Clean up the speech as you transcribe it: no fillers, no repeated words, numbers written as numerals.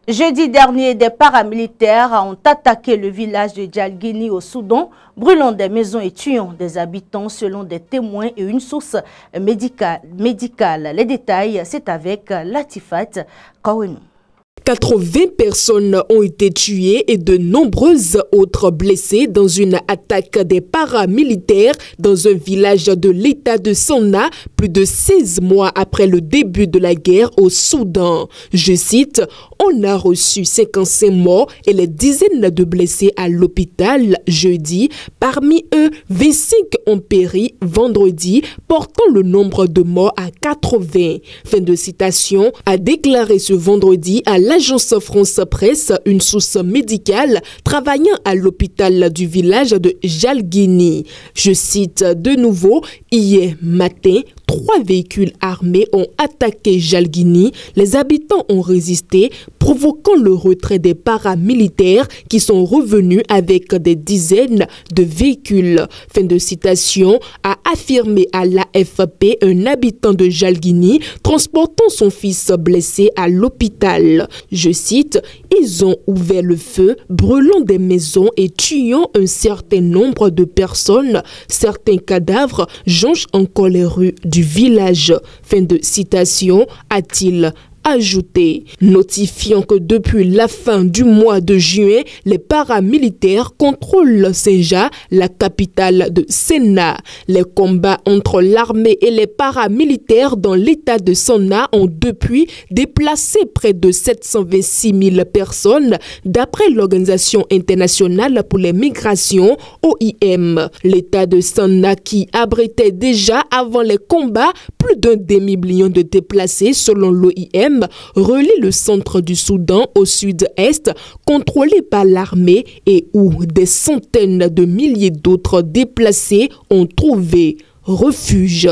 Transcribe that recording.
Jeudi dernier, des paramilitaires ont attaqué le village de Djalguini au Soudan, brûlant des maisons et tuant des habitants selon des témoins et une source médicale. Les détails, c'est avec Latifat Kawenou. 80 personnes ont été tuées et de nombreuses autres blessées dans une attaque des paramilitaires dans un village de l'État de Sanna, plus de 16 mois après le début de la guerre au Soudan. Je cite, « On a reçu 55 morts et les dizaines de blessés à l'hôpital jeudi. Parmi eux, 25 ont péri vendredi, portant le nombre de morts à 80. » Fin de citation, a déclaré ce vendredi à l'agence France Presse une source médicale travaillant à l'hôpital du village de Djalguini. Je cite de nouveau, hier matin, 3 véhicules armés ont attaqué Djalguini. Les habitants ont résisté, provoquant le retrait des paramilitaires qui sont revenus avec des dizaines de véhicules. Fin de citation, a affirmé à l'AFP un habitant de Djalguini transportant son fils blessé à l'hôpital. Je cite, « Ils ont ouvert le feu, brûlant des maisons et tuant un certain nombre de personnes. Certains cadavres jonchent encore les rues du village. » Fin de citation, a-t-il ajouté, notifiant que depuis la fin du mois de juin, les paramilitaires contrôlent Senja, la capitale de Senna. Les combats entre l'armée et les paramilitaires dans l'état de Sanna ont depuis déplacé près de 726 000 personnes, d'après l'Organisation internationale pour les migrations, OIM. L'état de Sanna, qui abritait déjà avant les combats plus d'un demi-million de déplacés selon l'OIM, relie le centre du Soudan au sud-est, contrôlé par l'armée et où des centaines de milliers d'autres déplacés ont trouvé refuge.